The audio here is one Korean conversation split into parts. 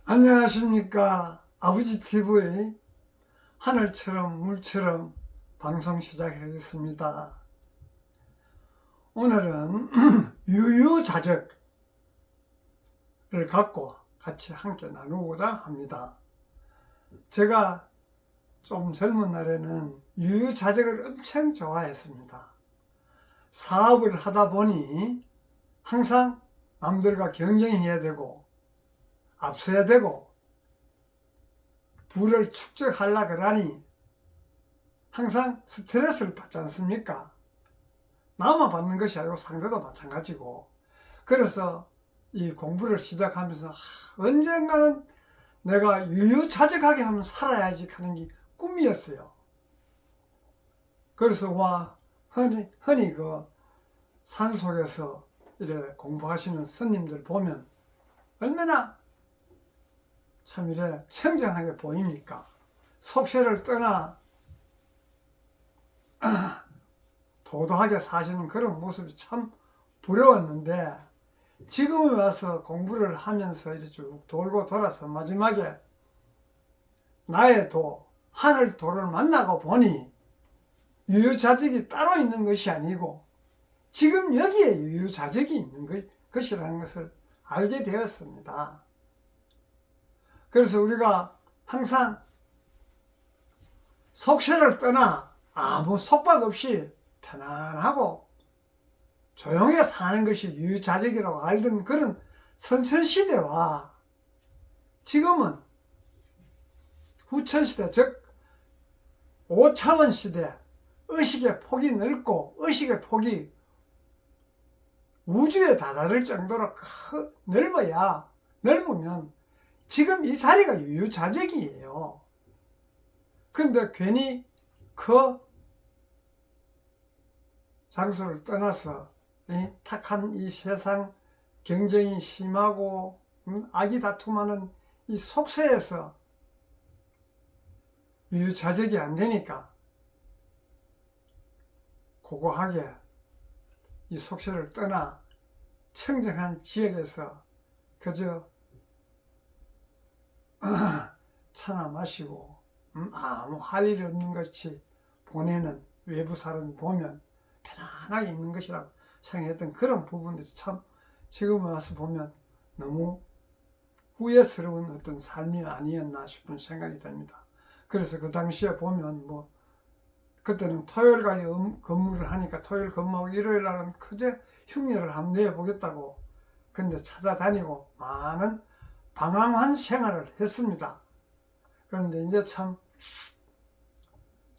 안녕하십니까. 아버지 TV의 하늘처럼 물처럼 방송 시작하겠습니다. 오늘은 유유자적을 갖고 같이 함께 나누고자 합니다. 제가 좀 젊은 날에는 유유자적을 엄청 좋아했습니다. 사업을 하다 보니 항상 남들과 경쟁해야 되고 앞서야 되고 부를 축적하려고 하니 항상 스트레스를 받지 않습니까? 나만 받는 것이 아니고 상대도 마찬가지고, 그래서 이 공부를 시작하면서 언젠가는 내가 유유자적하게 하면 살아야지 하는 게 꿈이었어요. 그래서 흔히 그 산속에서 이제 공부하시는 스님들 보면 얼마나 참 이래 청정하게 보입니까? 속세를 떠나 도도하게 사시는 그런 모습이 참 부러웠는데, 지금에 와서 공부를 하면서 이제 쭉 돌고 돌아서 마지막에 나의 하늘 도를 만나고 보니 유유자적이 따로 있는 것이 아니고 지금 여기에 유유자적이 있는 것이라는 것을 알게 되었습니다. 그래서 우리가 항상 속세를 떠나 아무 속박 없이 편안하고 조용히 사는 것이 유유자적이라고 알던 그런 선천시대와 지금은 후천시대, 즉 5차원 시대, 의식의 폭이 넓고 의식의 폭이 우주에 다다를 정도로 넓으면 지금 이 자리가 유유자적이에요. 근데 괜히 그 장소를 떠나서 탁한 이 세상 경쟁이 심하고 악이 다툼하는 이 속세에서 유유자적이 안 되니까 고고하게 이 속세를 떠나 청정한 지역에서 그저 차나 마시고 아무 할 일이 없는 것이 보내는 외부 사람이 보면 편안하게 있는 것이라고 생각했던 그런 부분들이 참 지금 와서 보면 너무 후회스러운 어떤 삶이 아니었나 싶은 생각이 듭니다. 그래서 그 당시에 보면 그때는 토요일까지 근무를 하니까 토요일 근무하고 일요일 날은 그저 흉내를 한번 내보겠다고 근데 찾아다니고 많은 방황한 생활을 했습니다. 그런데 이제 참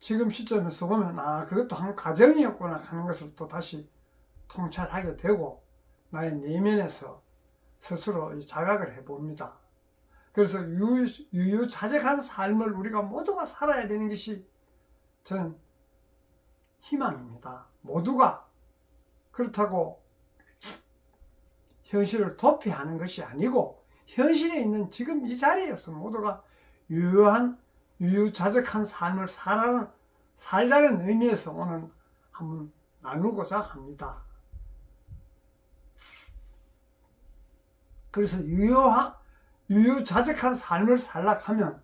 지금 시점에서 보면 그것도 한 과정이었구나 하는 것을 또 다시 통찰하게 되고 나의 내면에서 스스로 자각을 해봅니다. 그래서 유유자적한 삶을 우리가 모두가 살아야 되는 것이 저는 희망입니다. 모두가 그렇다고 현실을 도피하는 것이 아니고 현실에 있는 지금 이 자리에서 모두가 유유자적한 삶을 살자는 의미에서 오늘 한번 나누고자 합니다. 그래서 유유자적한 삶을 살려고 하면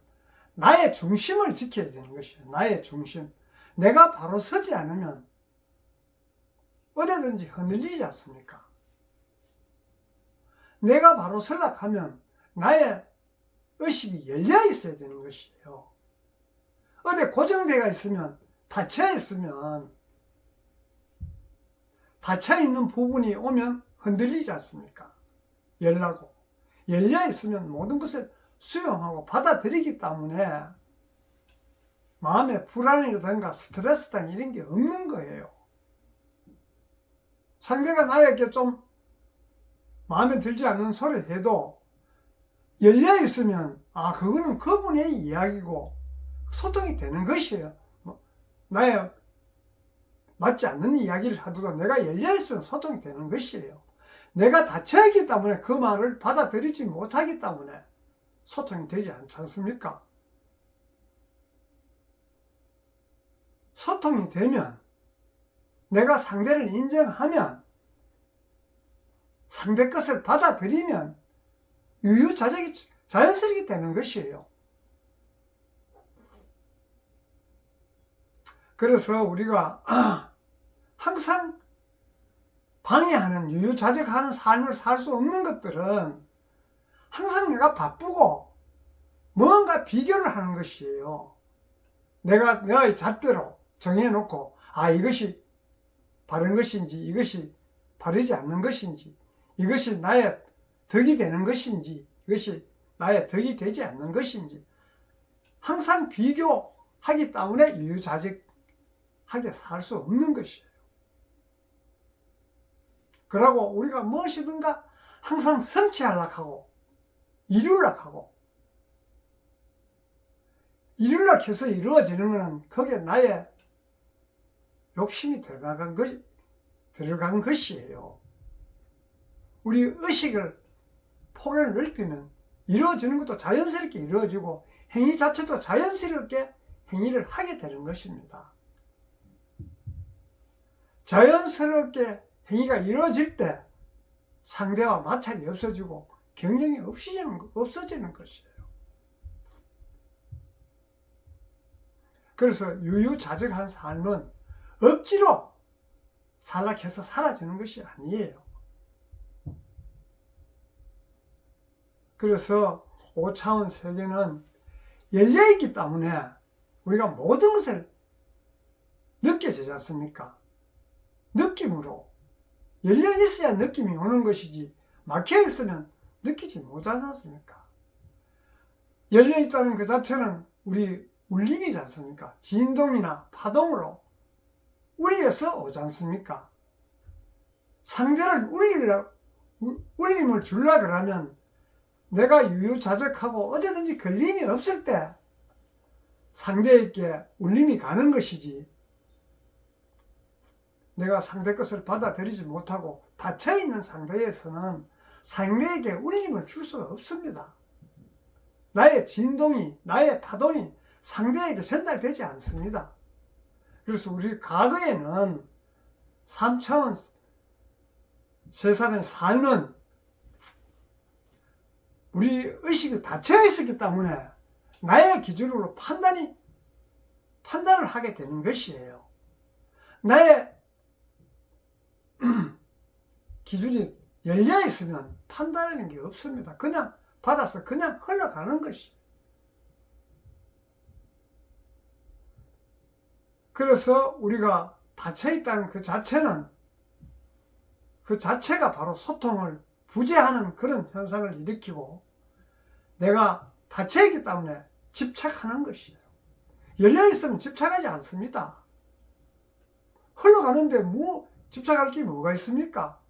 나의 중심을 지켜야 되는 것이에요. 나의 중심. 내가 바로 서지 않으면 어디든지 흔들리지 않습니까? 내가 바로 서려고 하면 나의 의식이 열려 있어야 되는 것이에요. 어디 고정되어 있으면, 닫혀 있는 부분이 오면 흔들리지 않습니까? 열려 있으면 모든 것을 수용하고 받아들이기 때문에 마음의 불안이라든가 스트레스 등 이런 게 없는 거예요. 상대가 나에게 좀 마음에 들지 않는 소리 해도 열려 있으면 그거는 그분의 이야기고 소통이 되는 것이에요. 나의 맞지 않는 이야기를 하더라도 내가 열려 있으면 소통이 되는 것이에요. 내가 닫혀 있기 때문에 그 말을 받아들이지 못하기 때문에 소통이 되지 않지 않습니까? 소통이 되면, 내가 상대를 인정하면, 상대 것을 받아들이면 유유자적이 자연스럽게 되는 것이에요. 그래서 우리가 항상 방해하는, 유유자적하는 삶을 살 수 없는 것들은 항상 내가 바쁘고 뭔가 비교를 하는 것이에요. 내가 내 잣대로 정해놓고, 이것이 바른 것인지, 이것이 바르지 않는 것인지, 이것이 나의 덕이 되는 것인지, 이것이 나의 덕이 되지 않는 것인지, 항상 비교하기 때문에 유유자적하게 살 수 없는 것이에요. 그러고 우리가 무엇이든가 항상 성취하려고 하고, 이루려고 하고, 이루려고 해서 이루어지는 것은 거기에 나의 욕심이 들어간 것이에요. 우리 의식을 폭을 넓히면 이루어지는 것도 자연스럽게 이루어지고 행위 자체도 자연스럽게 행위를 하게 되는 것입니다. 자연스럽게 행위가 이루어질 때 상대와 마찰이 없어지고 경쟁이 없어지는 것이에요. 그래서 유유자적한 삶은 억지로 살라고 해서 사라지는 것이 아니에요. 그래서 5차원 세계는 열려있기 때문에 우리가 모든 것을 느껴지지 않습니까? 느낌으로 열려있어야 느낌이 오는 것이지, 막혀있으면 느끼지 못하지 않습니까? 열려있다는 그 자체는 우리 울림이지 않습니까? 진동이나 파동으로 울려서 오지 않습니까? 상대를 울림을 주려고 그러면 내가 유유자적하고 어디든지 걸림이 없을 때 상대에게 울림이 가는 것이지, 내가 상대 것을 받아들이지 못하고 닫혀있는 상대에서는 상대에게 울림을 줄 수가 없습니다. 나의 진동이, 나의 파동이 상대에게 전달되지 않습니다. 그래서 우리 과거에는 3차원 세상의 삶은 우리 의식이 닫혀 있었기 때문에 나의 기준으로 판단을 하게 되는 것이에요. 나의 기준이 열려 있으면 판단하는 게 없습니다. 그냥 받아서 그냥 흘러가는 것이에요. 그래서 우리가 닫혀있다는 그 자체는, 그 자체가 바로 소통을 부재하는 그런 현상을 일으키고, 내가 닫혀있기 때문에 집착하는 것이에요. 열려있으면 집착하지 않습니다. 흘러가는데 집착할 게 뭐가 있습니까?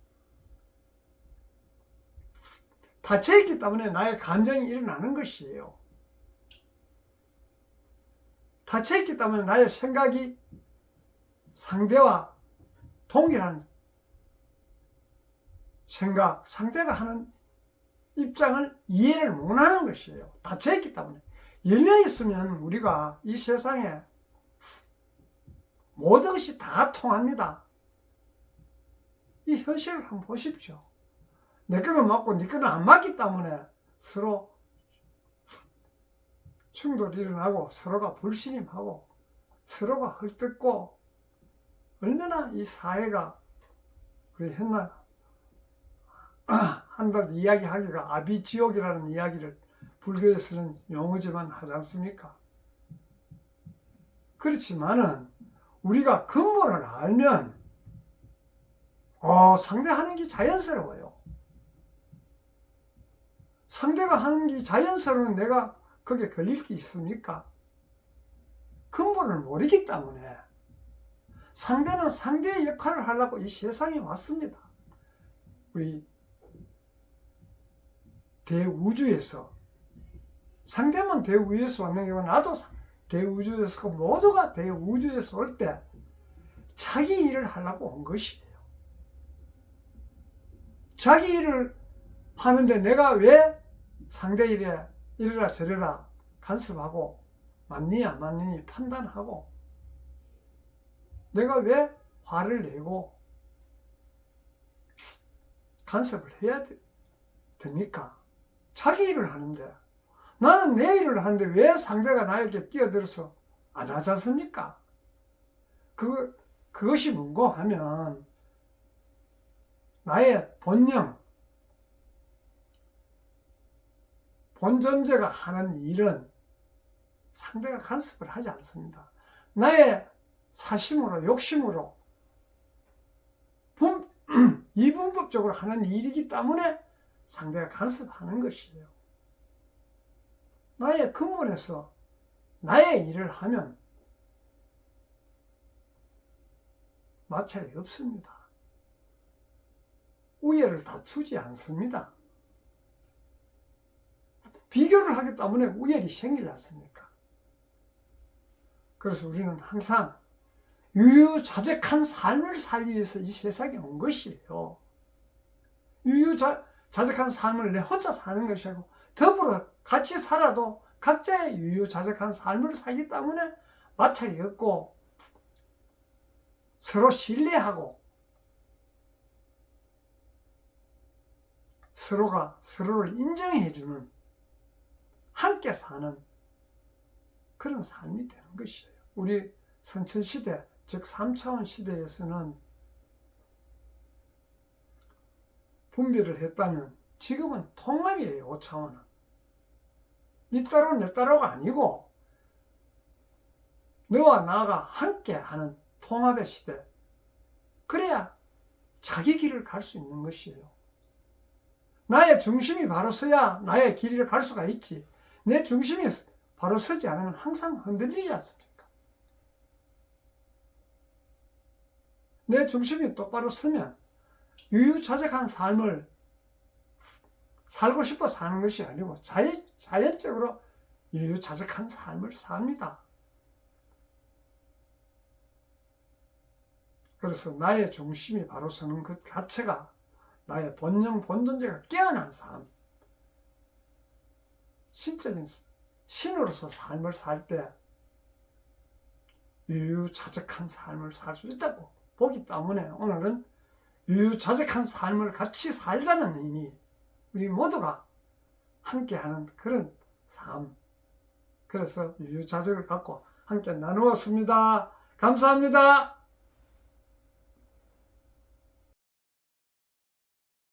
닫혀있기 때문에 나의 감정이 일어나는 것이에요. 닫혀있기 때문에 나의 생각이 상대와 동일한 생각, 상대가 하는 입장을 이해를 못하는 것이에요. 닫혀있기 때문에. 열려있으면 우리가 이 세상에 모든 것이 다 통합니다. 이 현실을 한번 보십시오. 내 거는 맞고 네 거는 안 맞기 때문에 서로 충돌이 일어나고 서로가 불신임하고 서로가 헐뜯고, 얼마나 이 사회가, 우리 옛날 한낱 이야기하기가 아비지옥이라는 이야기를 불교에서는 용어지만 하지 않습니까? 그렇지만은 우리가 근본을 알면 상대하는 게 자연스러워요. 상대가 하는 게 자연스러운 내가 거기에 걸릴 게 있습니까? 근본을 모르기 때문에. 상대는 상대의 역할을 하려고 이 세상에 왔습니다. 우리 대우주에서. 상대만 대우주에서 왔는 경우는 나도 대우주에서, 모두가 대우주에서 올 때 자기 일을 하려고 온 것이에요. 자기 일을 하는데 내가 왜 상대 일에 이래라 저래라 간섭하고, 맞니 안 맞니 판단하고, 내가 왜 화를 내고 간섭을 해야 됩니까? 자기 일을 하는데 나는 내 일을 하는데 왜 상대가 나에게 끼어들어서 안 하지 않습니까? 그것이 뭔고 하면 나의 본령, 본존재가 하는 일은 상대가 간섭을 하지 않습니다. 나의 사심으로, 욕심으로 이분법적으로 하는 일이기 때문에 상대가 간섭하는 것이에요. 나의 근본에서 나의 일을 하면 마찰이 없습니다. 우애를 다투지 않습니다. 비교를 하기 때문에 우열이 생기지 않습니까? 그래서 우리는 항상 유유자적한 삶을 살기 위해서 이 세상에 온 것이에요. 유유자적한 삶을 내 혼자 사는 것이 아니고 더불어 같이 살아도 각자의 유유자적한 삶을 살기 때문에 마찰이 없고 서로 신뢰하고 서로가 서로를 인정해주는 함께 사는 그런 삶이 되는 것이에요. 우리 선천시대, 즉 3차원 시대에서는 분별을 했다면 지금은 통합이에요. 5차원은. 니 따로 내 따로가 아니고 너와 나가 함께 하는 통합의 시대. 그래야 자기 길을 갈 수 있는 것이에요. 나의 중심이 바로 서야 나의 길을 갈 수가 있지. 내 중심이 바로 서지 않으면 항상 흔들리지 않습니까? 내 중심이 똑바로 서면 유유자적한 삶을 살고 싶어 사는 것이 아니고 자연적으로 유유자적한 삶을 삽니다. 그래서 나의 중심이 바로 서는 그 자체가 나의 본령, 본존재가 깨어난 삶, 신적인 신으로서 삶을 살 때 유유자적한 삶을 살 수 있다고 보기 때문에 오늘은 유유자적한 삶을 같이 살자는 의미, 우리 모두가 함께하는 그런 삶, 그래서 유유자적을 갖고 함께 나누었습니다. 감사합니다.